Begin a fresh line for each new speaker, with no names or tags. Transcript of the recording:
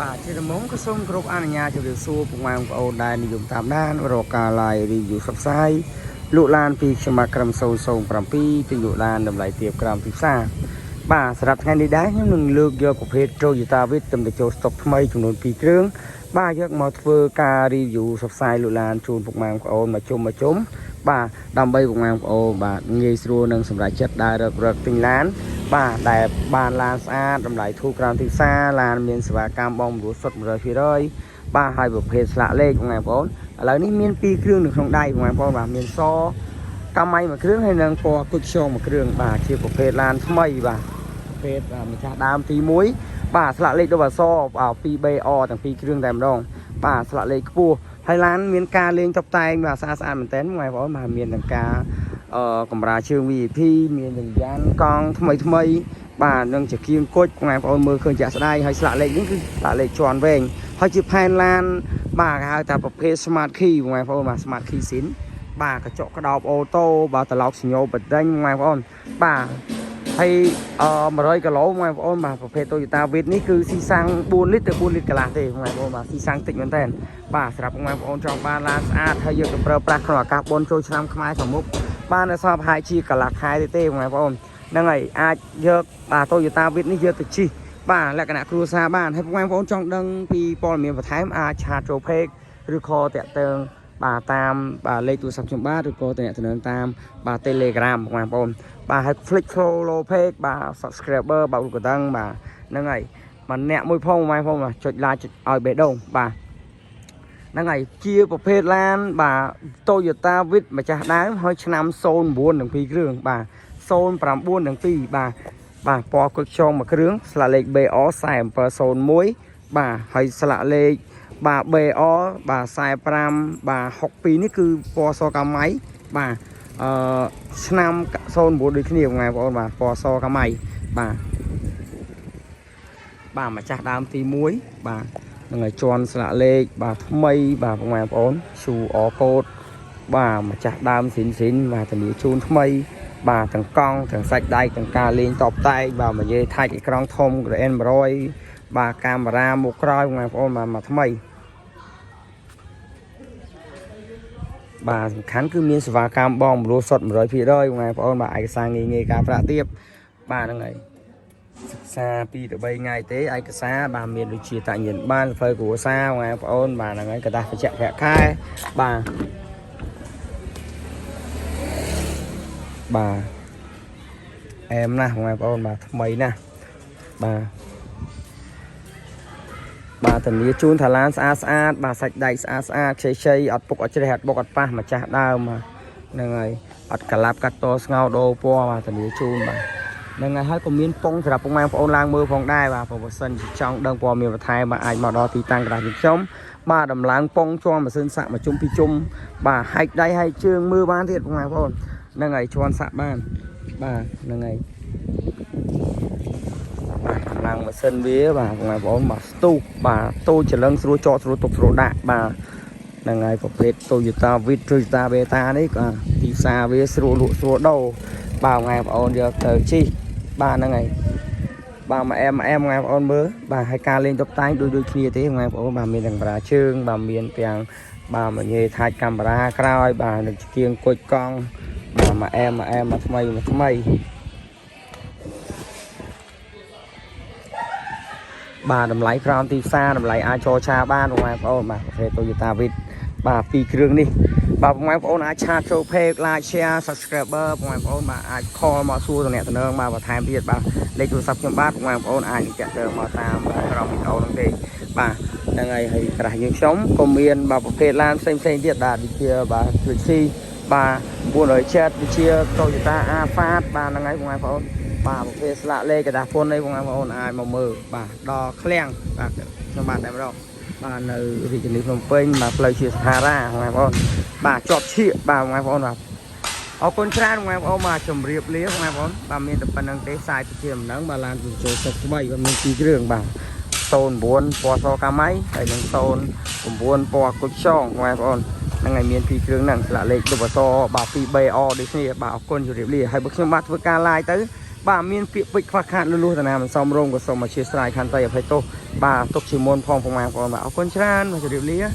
បាទជាដំណងក៏សូមគោរពអនុញ្ញាតជម្រាបសួរពុកម៉ែបងប្អូនដែលនិយមតាមដានរកការ live review ផ្សព្វផ្សាយលក់ឡានពីខ្ញុំមកក្រុម007ទីលក់ឡានតម្លៃទាបក្រោមទីផ្សារបាទសម្រាប់ថ្ងៃនេះដែរខ្ញុំនឹងលើកយកប្រភេទ Toyota Vitz ទំនើបចូលស្តុកថ្មីចំនួន2គ្រឿងបាទយកមកធ្វើការ review ផ្សព្វផ្សាយលក់ឡានជូនពុកម៉ែបងប្អូនមកជុំបាទដើម្បីពុកម៉ែបងប្អូនបាទងាយស្រួលនឹងសម្រាប់ចិត្តដើររកទិញឡានបាទដែលបានឡានស្អាតតម្លៃធូរក្រោមទីផ្សារឡានមានសេវាកម្មបងប្រួលសុទ្ធ 100% បាទហើយប្រភេទស្លាកលេខបងប្អូនឥឡូវនេះមាន2គ្រឿងនៅក្នុងដៃបងប្អូនបាទមានសកម្មៃមួយគ្រឿងហើយនិងពណ៌គុជខ្យងមួយគ្រឿងបាទជាប្រភេទឡានថ្មីបាទប្រភេទម្ចាស់ដើមទី1បាទស្លាកលេខដូចអក្សរ 2BR ទាំងពីរគ្រឿងតែម្ដងបាទស្លាកលេខខ្ពស់ហើយឡានមានការលេងតុបតែងបាទស្អាតមែនទែនបងប្អូនបាទមានទាំងការកម្រាលជើង VIP មានទាំងយ៉ានកង់ថ្មីបាទនឹងជាគៀងគុជបងប្អូនមើលឃើញចាក់ស្ដាយហើយស្លាកលេខនេះគឺស្លាកលេខជាន់វែងហើយជាផែនឡានបាទគេហៅថាប្រភេទ Smart Key បងប្អូនបាទ Smart Key SIM បាទកញ្ចក់ក្តោបអូតូបាទត្រឡោកសញ្ញោបដិញបងប្អូនបាទហើយ100គីឡូបងប្អូនបាទប្រភេទ Toyota Vitz នេះគឺស៊ីសាំង4លីត្រទៅ4លីត្រកន្លះទេបងប្អូនបាទស៊ីសាំងតិចមែនតើបាទសម្រាប់បងប្អូនចង់បានឡានស្អាតហើយយកទៅប្រើប្រាស់ក្នុងឱកាសបុណ្យចូលឆ្នាំខ្មែរខាងមុខបាននៅសល់ប្រហែលជាកន្លះខែទេបងប្អូនហ្នឹងហើយអាចយកបាទ Toyota Vitz នេះយកទៅជិះបាទលក្ខណៈគ្រួសារបានហើយបងប្អូនចង់ដឹងពីព័ត៌មានបន្ថែមអាចឆាតចូល page ឬខលតាក់ទងបាទតាមបាទលេខទូរស័ព្ទខ្ញុំបាទឬក៏តំណតាមបាទ Telegram បងប្អូនបាទហើយ flick follow page បាទ subscriber បាទក៏ដឹងបាទហ្នឹងហើយម្នាក់មួយផងបងប្អូនចុច like ចុចឲ្យបេះដូងបាទហ្នឹងហើយជាប្រភេទឡានបាទ Toyota Vitz ម្ចាស់ដើមហើយឆ្នាំ09ទាំង2គ្រឿងបាទ09ទាំង2បាទបាទពណ៌គុជខ្យងមួយគ្រឿងស្លាកលេខ BR 4701បាទហើយស្លាកលេខបាទ BR បាទ45បាទ62នេះគឺពណ៌សកម្មៃបាទឆ្នាំ09ដូចគ្នាបងប្អូនបាទពណ៌សកម្មៃបាទម្ចាស់ដើមទី1បាទនឹងឲ្យជន់ស្លាកលេខបាទថ្មីបាទបងប្អូនឈូអកូដបាទម្ចាស់ដើមស៊ីនបាទធានាជូនថ្មីបាទទាំងកង់ទាំងសាច់ដែកទាំងការលេងតបតែងបាទនិយាយថាច់អេក្រង់ធំ N100 បាទកាមេរ៉ាមុខក្រោយបងប្អូនបាទមកថ្មីបាទសំខាន់គឺមានសេវាកម្មបងប្រួលសុទ្ធ 100% បងប្អូនបាទឯកសារងាយការប្រាក់ទាបបាទហ្នឹងហើយសិក្សា2ទៅ3ថ្ងៃទេឯកសារបាទមានដូចជាតាញៀនបានសភៅគ្រួសារបងប្អូនបាទហ្នឹងហើយកតាស់បញ្ជាក់ប្រាក់ខែបាទអែមណាស់បងប្អូនបាទថ្មីណាស់បាទធានាជូនថាឡានស្អាតបាទសាច់ដែកស្អាតខ្ចីអត់ពុកអត់ជ្រេះអត់បុកអត់ប៉ះម្ចាស់ដើមហ្នឹងហើយអត់កាឡាប់កាត់តស្ងោដូរពណ៌បាទធានាជូនបាទហ្នឹងហើយក៏មានពងសម្រាប់ពុកម៉ែបងប្អូនឡើងមើលផងដែរបាទបើសិនជាចង់ដឹងព័ត៌មានបន្ថែមបាទអាចមកដល់ទីតាំងកន្លែងខ្ញុំបាទដំឡើងពងជាន់ម៉ាស៊ីនសាក់មួយជុំពីរជុំបាទហែកដៃហែកជើងមើលបានទៀតពុកម៉ែបងប្អូនហ្នឹងហើយជាន់សាក់បានបាទហ្នឹងហើយបាទកម្លាំងម៉ាស៊ីនវាបាទបងប្អូនបាទស្ទុះបាទតូចច្រឡឹងស្រួលចតស្រួលទុកស្រួលដាក់បាទហ្នឹងហើយប្រភេទ Toyota Vitz Toyota Beta នេះក៏ទីផ្សារវាស្រួលលក់ស្រួលដូរបាទបងប្អូនយកទៅជិះបាទហ្នឹងហើយបាទមកអែមបងប្អូនមើលបាទហើយការលេងតុបតែងដូចគ្នាទេបងប្អូនបាទមានទាំងកាមេរ៉ាជើងបាទមានទាំងបាទមកនិយាយថាច់កាមេរ៉ាក្រោយបាទនឹងជាគៀងគុជកង់បាទមកអែមមកថ្មីបាទតម្លៃក្រោមទីផ្សារតម្លៃអាចចរចាបានបងប្អូនបាទប្រភេទ Toyota Vitz បាទ2គ្រឿងនេះបាទបងប្អូនអាចឆាតចូល page like share subscriber បងប្អូនបាទអាច call មកសួរតំណែងបាទបន្ថែមទៀតបាទលេខទូរស័ព្ទខ្ញុំបាទបងប្អូនអាចចាក់ទៅមកតាមក្រោមវីដេអូហ្នឹងទេបាទហ្នឹងហើយក្រាស់យើងខ្ញុំក៏មានបាទប្រភេទឡានផ្សេងទៀតបាទដូចជាបាទដូចស៊ីបាទ407ដូចជា Toyota Alphard បាទហ្នឹងហើយបងប្អូនបាទប្រភេទស្លាកលេខกระดาษពន្ធនេះបងប្អូនអាចមកមើលបាទដល់ឃ្លាំងបាទខ្ញុំបាទតែម្ដងបាទនៅរាជធានីភ្នំពេញបាទផ្លូវជាសហារាបងប្អូនបាទជាប់ឈៀកបាទបងប្អូនបាទអរគុណច្រើនបងប្អូនបាទជម្រាបលាបងប្អូនបាទមានតែប៉ុណ្្នឹងទេសាយទៅជាម្ដងបាទឡានចូលសុខស្បៃបាទមាន2គ្រឿងបាទ09ពណ៌សកម្មៃហើយនឹង09ពណ៌គុជខ្យងបងប្អូនហ្នឹងហើយមាន2គ្រឿងហ្នឹងស្លាកលេខទូបសបាទ 2BR ដូចគ្នាបាទអរគុណជម្រាបលាហើយបើខ្ញុំបាទធ្វើការ live ទៅ bà miên bị bịch phát khát luôn luôn nào mình xong rong của xong mà chia sẻ khăn tay ở phải tô bà tục chỉ môn phong phong mang còn bảo con chán mà cho điều lý á